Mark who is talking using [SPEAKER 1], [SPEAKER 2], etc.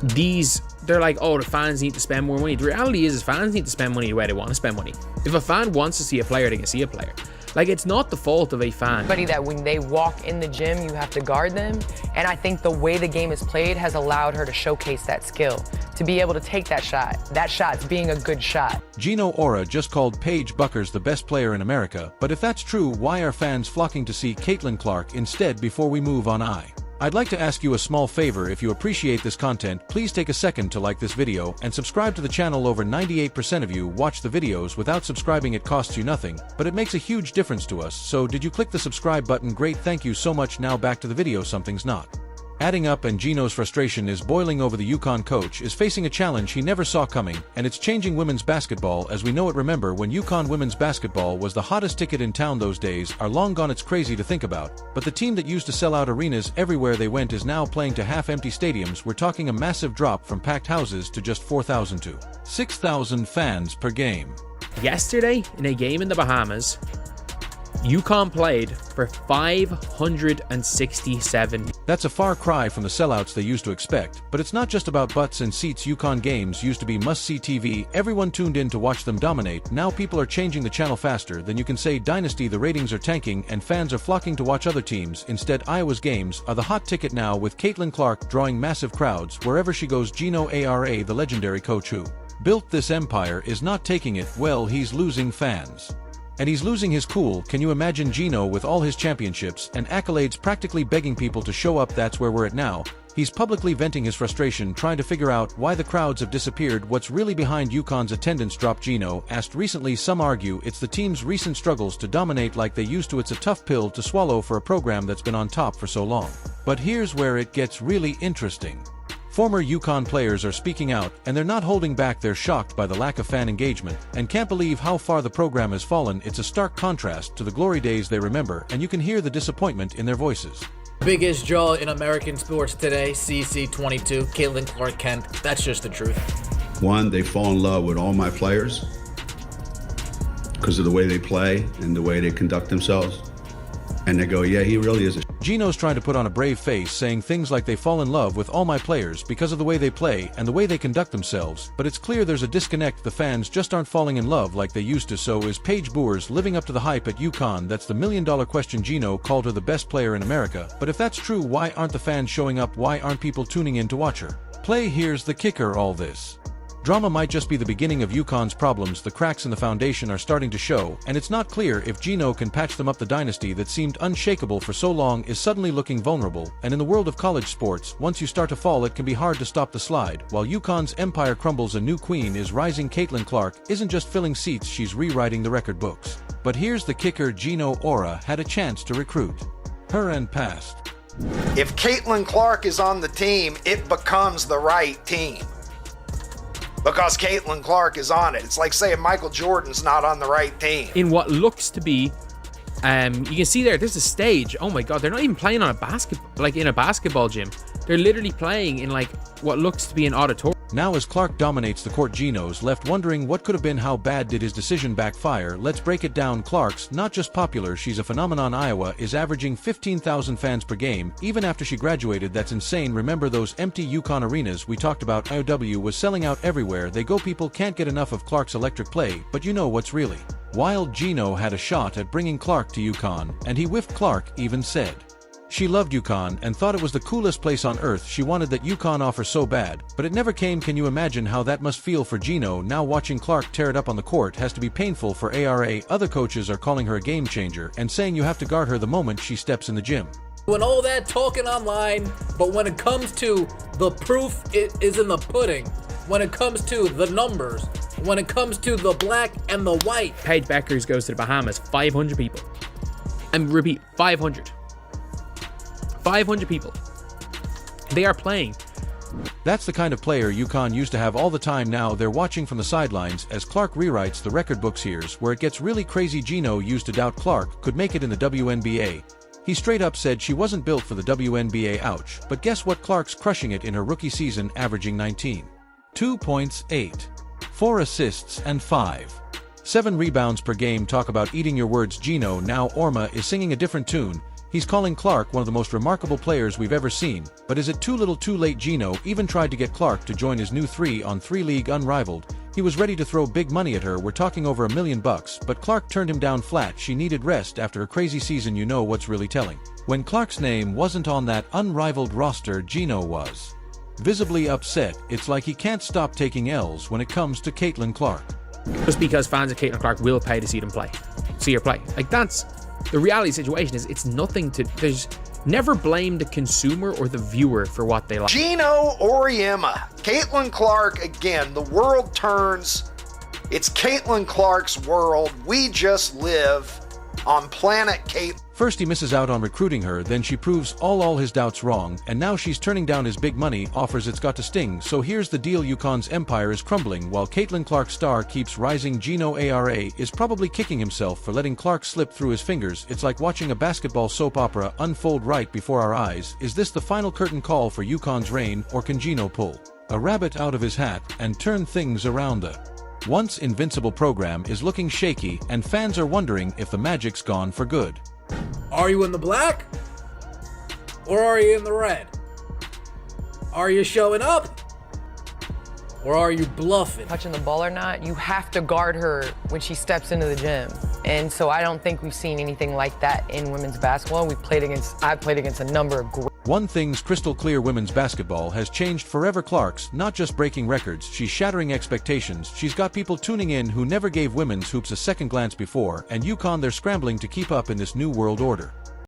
[SPEAKER 1] they're like, oh, the fans need to spend more money. The reality is fans need to spend money the way they want to spend money. If a fan wants to see a player, they can see a player. Like, it's not the fault of a fan.
[SPEAKER 2] That when they walk in the gym, you have to guard them. And I think the way the game is played has allowed her to showcase that skill, to be able to take that shot. That shot's being a good shot.
[SPEAKER 3] Geno Auriemma just called Paige Bueckers the best player in America, but if that's true, why are fans flocking to see Caitlin Clark instead before we move on? I'd like to ask you a small favor. If you appreciate this content, please take a second to like this video and subscribe to the channel. Over 98% of you watch the videos without subscribing. It costs you nothing, but it makes a huge difference to us. So did you click the subscribe button? Great, thank you so much. Now back to the video. Something's not adding up, and Geno's frustration is boiling over. The UConn coach is facing a challenge he never saw coming, and it's changing women's basketball as we know it. Remember when UConn women's basketball was the hottest ticket in town? Those days are long gone. It's crazy to think about, but the team that used to sell out arenas everywhere they went is now playing to half-empty stadiums. We're talking a massive drop from packed houses to just 4,000 to 6,000 fans per game.
[SPEAKER 1] Yesterday, in a game in the Bahamas, UConn played for 567.
[SPEAKER 3] That's a far cry from the sellouts they used to expect, but it's not just about butts and seats. UConn games used to be must-see TV. Everyone tuned in to watch them dominate. Now people are changing the channel faster than you can say dynasty. The ratings are tanking and fans are flocking to watch other teams. Instead, Iowa's games are the hot ticket now, with Caitlin Clark drawing massive crowds wherever she goes. Geno Auriemma, the legendary coach who built this empire, is not taking it well. He's losing fans. And he's losing his cool. Can you imagine Geno with all his championships and accolades practically begging people to show up? That's where we're at now. He's publicly venting his frustration, trying to figure out why the crowds have disappeared. What's really behind UConn's attendance drop? Geno asked recently. Some argue it's the team's recent struggles to dominate like they used to. It's a tough pill to swallow for a program that's been on top for so long. But here's where it gets really interesting. Former UConn players are speaking out, and they're not holding back. They're shocked by the lack of fan engagement and can't believe how far the program has fallen. It's a stark contrast to the glory days they remember, and you can hear the disappointment in their voices.
[SPEAKER 4] Biggest draw in American sports today, CC22, Caitlin Clark Kent. That's just the truth.
[SPEAKER 5] One, they fall in love with all my players because of the way they play and the way they conduct themselves. And they go, yeah, he really is a
[SPEAKER 3] Geno's trying to put on a brave face, saying things like they fall in love with all my players because of the way they play and the way they conduct themselves, but it's clear there's a disconnect. The fans just aren't falling in love like they used to. So is Paige Bueckers living up to the hype at UConn? That's the million-dollar question. Geno called her the best player in America, but if that's true, why aren't the fans showing up? Why aren't people tuning in to watch her play? Here's the kicker. All this drama might just be the beginning of UConn's problems. The cracks in the foundation are starting to show, and it's not clear if Geno can patch them up. The dynasty that seemed unshakable for so long is suddenly looking vulnerable, and in the world of college sports, once you start to fall, it can be hard to stop the slide. While UConn's empire crumbles, a new queen is rising. Caitlin Clark isn't just filling seats, she's rewriting the record books. But here's the kicker. Geno Auriemma had a chance to recruit her and passed.
[SPEAKER 6] If Caitlin Clark is on the team, it becomes the right team, because Caitlin Clark is on it. It's like saying Michael Jordan's not on the right team.
[SPEAKER 1] In what looks to be, you can see there's a stage. Oh my God, they're not even playing on a in a basketball gym. They're literally playing in like what looks to be an auditorium.
[SPEAKER 3] Now as Clark dominates the court, Geno's left wondering what could have been. How bad did his decision backfire? Let's break it down. Clark's not just popular, she's a phenomenon. Iowa is averaging 15,000 fans per game, even after she graduated. That's insane. Remember those empty UConn arenas we talked about? IOW was selling out everywhere they go. People can't get enough of Clark's electric play. But you know what's really wild? Geno had a shot at bringing Clark to UConn, and he whiffed. Clark even said she loved UConn and thought it was the coolest place on earth. She wanted that UConn offer so bad, but it never came. Can you imagine how that must feel for Geno? Now watching Clark tear it up on the court has to be painful for Aura. Other coaches are calling her a game changer and saying you have to guard her the moment she steps in the gym.
[SPEAKER 4] When all that talking online, but when it comes to the proof, it is in the pudding. When it comes to the numbers, when it comes to the black and the white.
[SPEAKER 1] Paige Bueckers goes to the Bahamas, 500 people. And repeat, 500 people. They are playing.
[SPEAKER 3] That's the kind of player UConn used to have all the time. Now they're watching from the sidelines as Clark rewrites the record books. Here's where it gets really crazy. Geno used to doubt Clark could make it in the WNBA. He straight up said she wasn't built for the WNBA. Ouch. But guess what? Clark's crushing it in her rookie season, averaging 19, 2 points, 8, 4 assists, and 7 rebounds per game. Talk about eating your words. Geno now Auriemma is singing a different tune. He's calling Clark one of the most remarkable players we've ever seen, but is it too little too late? Geno even tried to get Clark to join his new 3-on-3 league Unrivaled. He was ready to throw big money at her, we're talking over $1 million, but Clark turned him down flat. She needed rest after a crazy season. You know what's really telling? When Clark's name wasn't on that Unrivaled roster, Geno was visibly upset. It's like he can't stop taking L's when it comes to Caitlin Clark.
[SPEAKER 1] Just because fans of Caitlin Clark will pay to see her play. Like, that's the reality situation. Is it's nothing to, there's never blame the consumer or the viewer for what they like.
[SPEAKER 6] Geno Auriemma, Caitlin Clark again. The world turns. It's Caitlin Clark's world. We just live on planet Caitlin.
[SPEAKER 3] First he misses out on recruiting her, then she proves all his doubts wrong, and now she's turning down his big money offers. It's got to sting. So here's the deal: UConn's empire is crumbling while Caitlin Clark's star keeps rising. Geno Auriemma is probably kicking himself for letting Clark slip through his fingers. It's like watching a basketball soap opera unfold right before our eyes. Is this the final curtain call for UConn's reign, or can Geno pull a rabbit out of his hat and turn things around? The once invincible program is looking shaky, and fans are wondering if the magic's gone for good.
[SPEAKER 4] Are you in the black? Or are you in the red? Are you showing up? Or are you bluffing?
[SPEAKER 2] Touching the ball or not, you have to guard her when she steps into the gym. And so I don't think we've seen anything like that in women's basketball. I've played against a number of great.
[SPEAKER 3] One thing's crystal clear: women's basketball has changed forever. Clark's not just breaking records, she's shattering expectations. She's got people tuning in who never gave women's hoops a second glance before, and UConn, they're scrambling to keep up in this new world order.